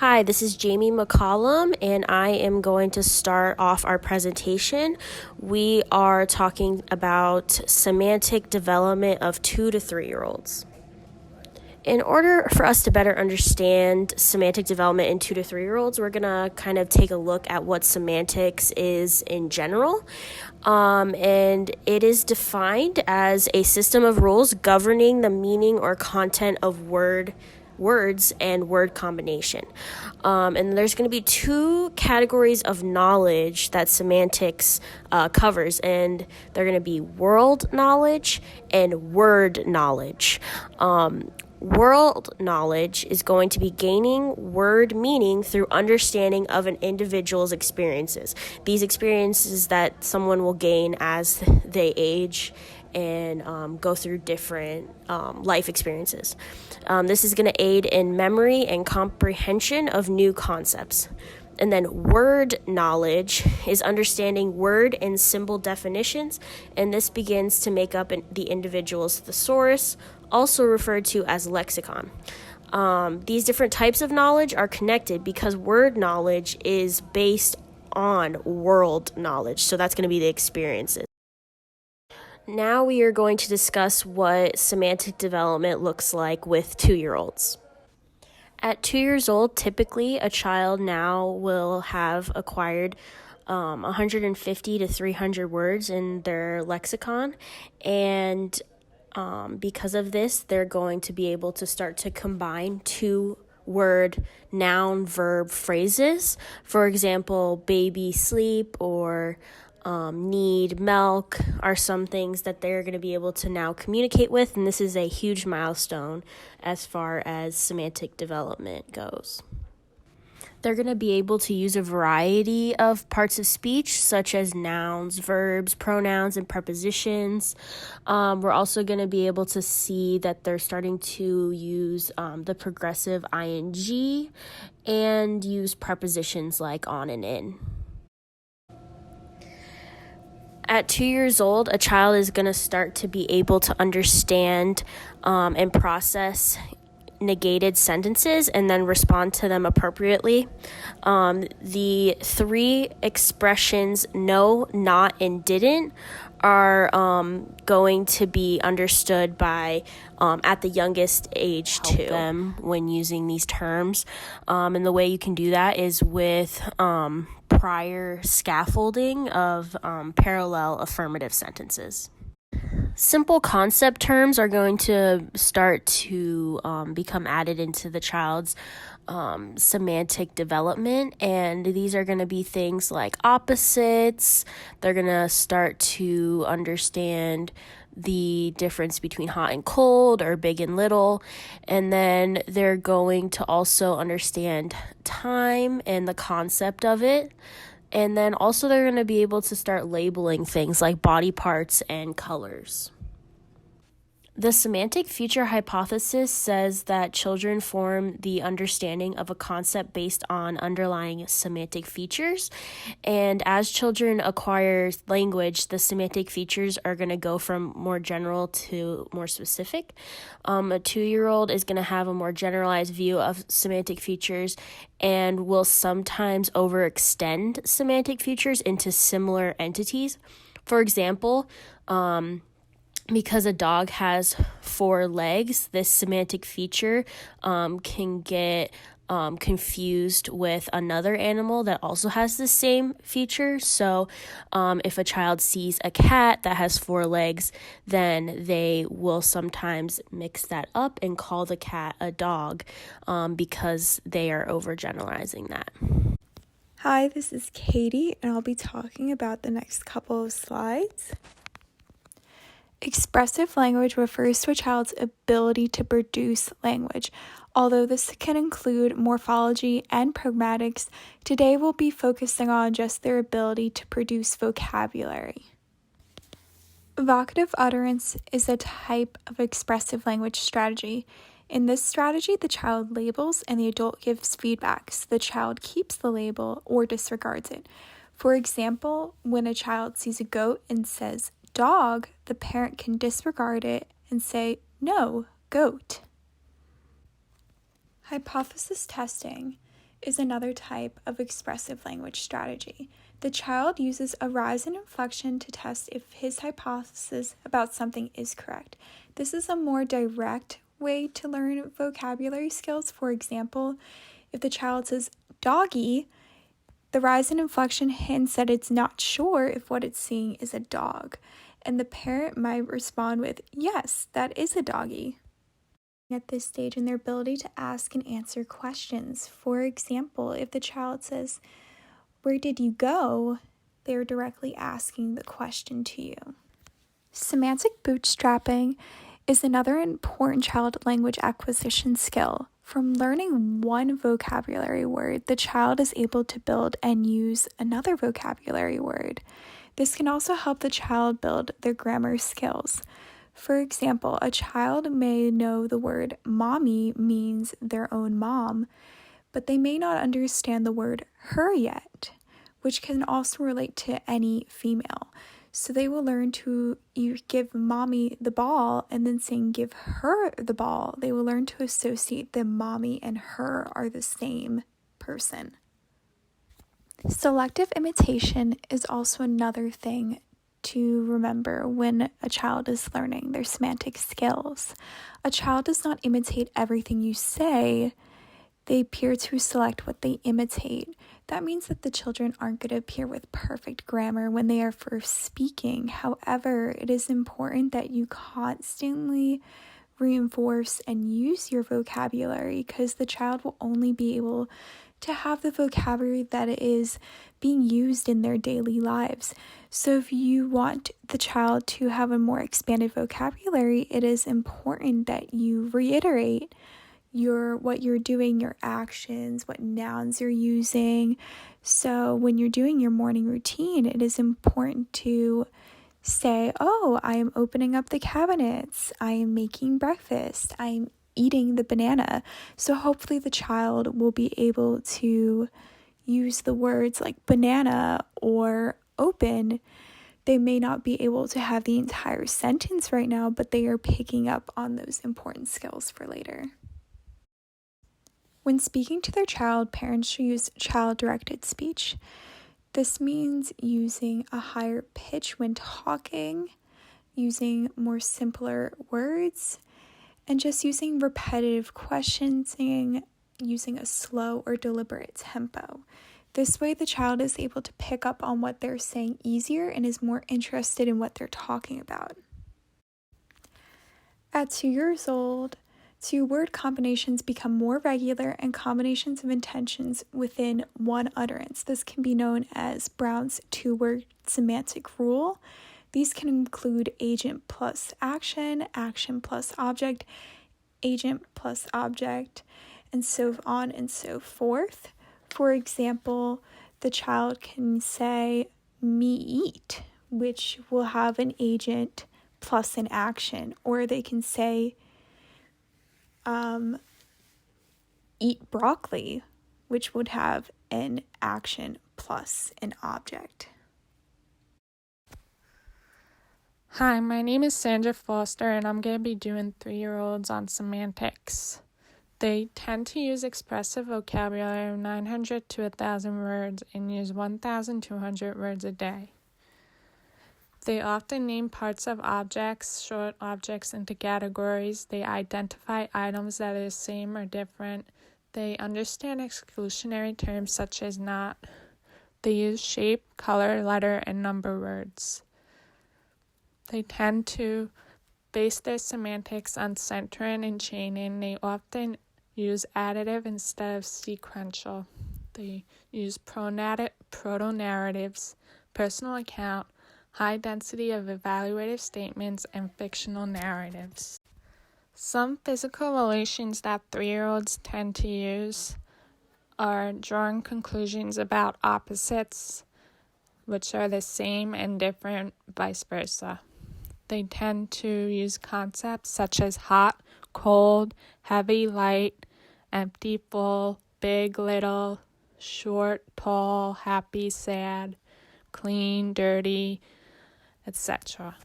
Hi, this is Jamie McCollum, and I am going to start off our presentation. We are talking about semantic development of 2 to 3-year-olds. In order for us to better understand semantic development in 2 to 3-year-olds, we're going to kind of take a look at what semantics is in general. And it is defined as a system of rules governing the meaning or content of words and word combination. And there's going to be 2 categories of knowledge that semantics covers, and they're going to be world knowledge and word knowledge. World knowledge is going to be gaining word meaning through understanding of an individual's experiences. These experiences that someone will gain as they age and go through different life experiences. This is going to aid in memory and comprehension of new concepts. And then word knowledge is understanding word and symbol definitions, and this begins to make up the individual's thesaurus, also referred to as lexicon. These different types of knowledge are connected because word knowledge is based on world knowledge, so that's going to be the experiences. Now we are going to discuss what semantic development looks like with 2-year-olds. At 2 years old, typically a child now will have acquired 150 to 300 words in their lexicon, and because of this, they're going to be able to start to combine 2-word noun verb phrases. For example, baby sleep or need milk are some things that they're going to be able to now communicate with, and this is a huge milestone as far as semantic development goes. They're going to be able to use a variety of parts of speech, such as nouns, verbs, pronouns, and prepositions. We're also going to be able to see that they're starting to use the progressive ing and use prepositions like on and in. At 2 years old, a child is going to start to be able to understand and process negated sentences and then respond to them appropriately. The 3 expressions no, not, and didn't are going to be understood by at the youngest age too. Them when using these terms, and the way you can do that is with prior scaffolding of parallel affirmative sentences. Simple concept terms are going to start to become added into the child's semantic development, and these are going to be things like opposites. They're going to start to understand the difference between hot and cold or big and little, and then they're going to also understand time and the concept of it. And then also they're going to be able to start labeling things like body parts and colors. The semantic feature hypothesis says that children form the understanding of a concept based on underlying semantic features. And as children acquire language, the semantic features are going to go from more general to more specific. A 2-year-old is going to have a more generalized view of semantic features and will sometimes overextend semantic features into similar entities. For example, because a dog has 4 legs, this semantic feature can get confused with another animal that also has the same feature. So if a child sees a cat that has 4 legs, then they will sometimes mix that up and call the cat a dog because they are overgeneralizing that. Hi, this is Katie, and I'll be talking about the next couple of slides. Expressive language refers to a child's ability to produce language. Although this can include morphology and pragmatics, today we'll be focusing on just their ability to produce vocabulary. Evocative utterance is a type of expressive language strategy. In this strategy, the child labels and the adult gives feedback, so the child keeps the label or disregards it. For example, when a child sees a goat and says, dog, the parent can disregard it and say, no, goat. Hypothesis testing is another type of expressive language strategy. The child uses a rise and inflection to test if his hypothesis about something is correct. This is a more direct way to learn vocabulary skills. For example, if the child says doggy, the rise and inflection hints that it's not sure if what it's seeing is a dog, and the parent might respond with, yes, that is a doggy. At this stage in their ability to ask and answer questions. For example, if the child says, where did you go? They're directly asking the question to you. Semantic bootstrapping is another important child language acquisition skill. From learning one vocabulary word, the child is able to build and use another vocabulary word. This can also help the child build their grammar skills. For example, a child may know the word mommy means their own mom, but they may not understand the word her yet, which can also relate to any female. So they will learn to give mommy the ball, and then saying give her the ball. They will learn to associate that mommy and her are the same person. Selective imitation is also another thing to remember when a child is learning their semantic skills. A child does not imitate everything you say. They appear to select what they imitate. That means that the children aren't going to appear with perfect grammar when they are first speaking. However, it is important that you constantly reinforce and use your vocabulary, because the child will only be able to have the vocabulary that is being used in their daily lives. So if you want the child to have a more expanded vocabulary, it is important that you reiterate what you're doing, your actions, what nouns you're using. So when you're doing your morning routine, it is important to say, oh, I am opening up the cabinets, I am making breakfast, I am eating the banana. So hopefully the child will be able to use the words like banana or open. They may not be able to have the entire sentence right now, but they are picking up on those important skills for later. When speaking to their child, parents should use child-directed speech. This means using a higher pitch when talking, using more simpler words, and just using repetitive questioning, using a slow or deliberate tempo. This way, the child is able to pick up on what they're saying easier and is more interested in what they're talking about. At 2 years old, 2 word combinations become more regular, and combinations of intentions within one utterance. This can be known as Brown's 2-word semantic rule. These can include agent plus action, action plus object, agent plus object, and so on and so forth. For example, the child can say me eat, which will have an agent plus an action, or they can say eat broccoli, which would have an action plus an object. Hi, my name is Sandra Foster, and I'm going to be doing 3-year-olds on semantics. They tend to use expressive vocabulary of 900 to 1,000 words and use 1,200 words a day. They often name parts of objects, short objects, into categories. They identify items that are the same or different. They understand exclusionary terms such as not. They use shape, color, letter, and number words. They tend to base their semantics on centering and chaining. They often use additive instead of sequential. They use proto-narratives, personal account, high density of evaluative statements, and fictional narratives. Some physical relations that 3-year-olds tend to use are drawing conclusions about opposites, which are the same and different, vice versa. They tend to use concepts such as hot, cold, heavy, light, empty, full, big, little, short, tall, happy, sad, clean, dirty, etc.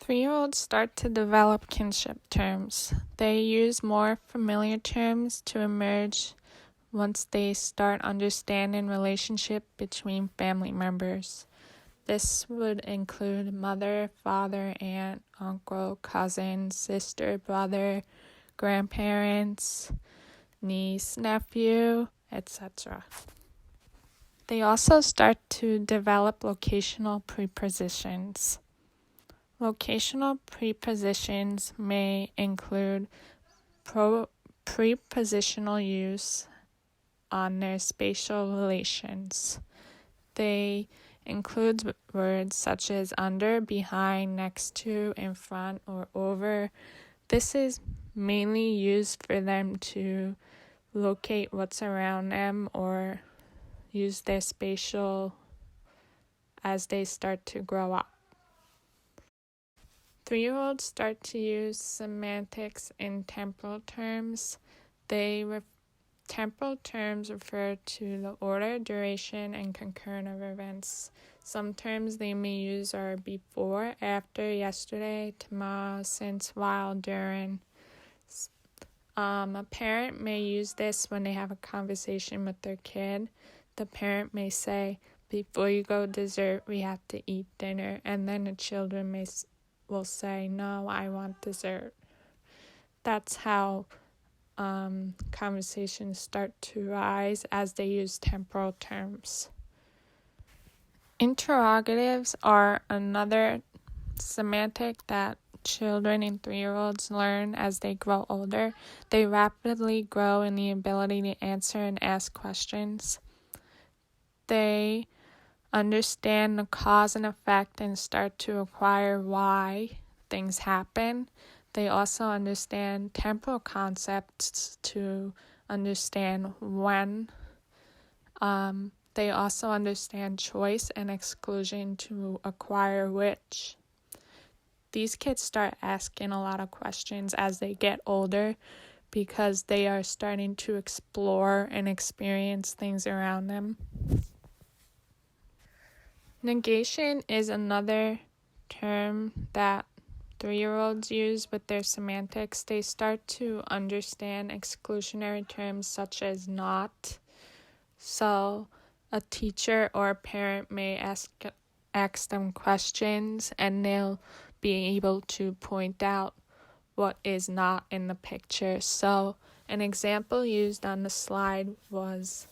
3-year-olds start to develop kinship terms. They use more familiar terms to emerge once they start understanding relationship between family members. This would include mother, father, aunt, uncle, cousin, sister, brother, grandparents, niece, nephew, etc. They also start to develop locational prepositions. Locational prepositions may include prepositional use on their spatial relations. They include words such as under, behind, next to, in front, or over. This is mainly used for them to locate what's around them or use their spatial as they start to grow up. 3-year-olds start to use semantics in temporal terms. Temporal terms refer to the order, duration, and concurrent of events. Some terms they may use are before, after, yesterday, tomorrow, since, while, during. A parent may use this when they have a conversation with their kid. The parent may say, before you go dessert, we have to eat dinner. And then the children will say, no, I want dessert. That's how conversations start to rise as they use temporal terms. Interrogatives are another semantic that children and 3-year-olds learn as they grow older. They rapidly grow in the ability to answer and ask questions. They understand the cause and effect and start to acquire why things happen. They also understand temporal concepts to understand when. They also understand choice and exclusion to acquire which. These kids start asking a lot of questions as they get older because they are starting to explore and experience things around them. Negation is another term that 3-year-olds use with their semantics. They start to understand exclusionary terms such as not. So a teacher or a parent may ask them questions and they'll be able to point out what is not in the picture. So an example used on the slide was,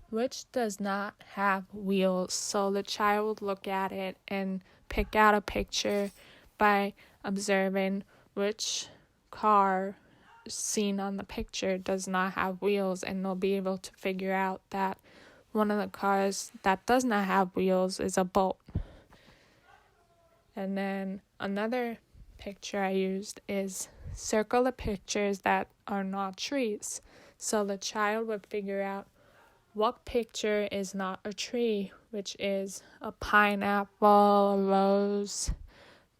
which does not have wheels? So the child would look at it and pick out a picture by observing which car seen on the picture does not have wheels, and they'll be able to figure out that one of the cars that does not have wheels is a boat. And then another picture I used is circle the pictures that are not trees. So the child would figure out what picture is not a tree, which is a pineapple, a rose,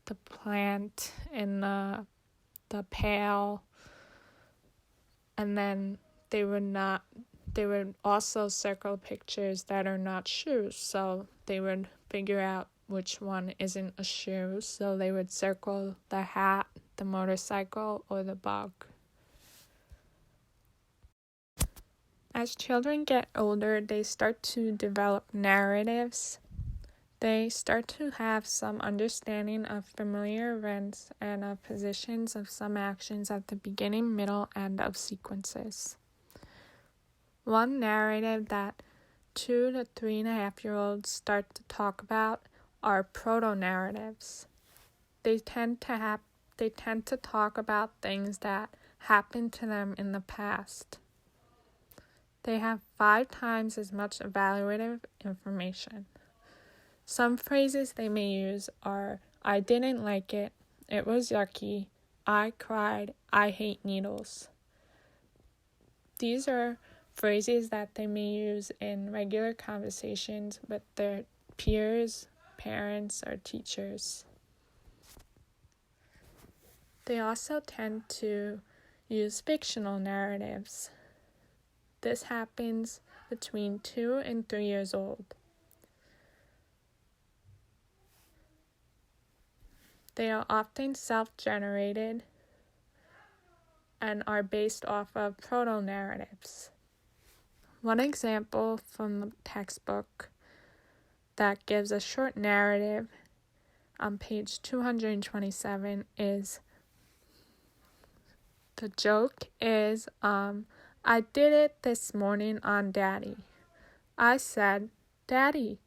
the plant in the pail. And then they would also circle pictures that are not shoes. So they would figure out which one isn't a shoe. So they would circle the hat, the motorcycle, or the bug. As children get older, they start to develop narratives. They start to have some understanding of familiar events and of positions of some actions at the beginning, middle, end of sequences. One narrative that 2 to 3.5-year-olds start to talk about are proto-narratives. They tend to talk about things that happened to them in the past. They have 5 times as much evaluative information. Some phrases they may use are, I didn't like it, it was yucky, I cried, I hate needles. These are phrases that they may use in regular conversations with their peers, parents, or teachers. They also tend to use fictional narratives. This happens between 2 and 3 years old. They are often self-generated and are based off of proto-narratives. One example from the textbook that gives a short narrative on page 227 is, the joke is, I did it this morning on Daddy. I said, Daddy,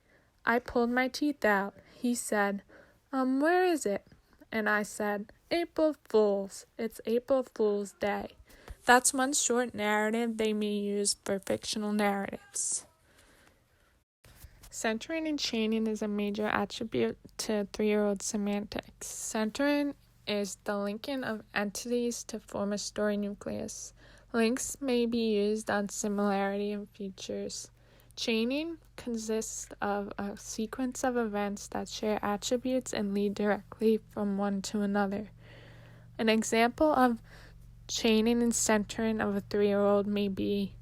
I pulled my teeth out. He said, where is it? And I said, April Fools. It's April Fool's Day. That's one short narrative they may use for fictional narratives. Centering and chaining is a major attribute to 3-year-old semantics. Centering is the linking of entities to form a story nucleus. Links may be used on similarity and features. Chaining consists of a sequence of events that share attributes and lead directly from one to another. An example of chaining and centering of a 3-year-old may be,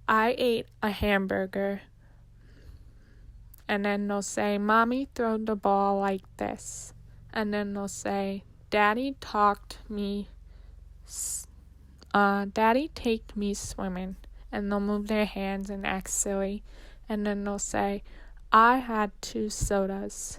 I ate a hamburger. And then they'll say, Mommy throwed the ball like this. And then they'll say, Daddy taked me swimming. And they'll move their hands and act silly. And then they'll say, I had 2 sodas.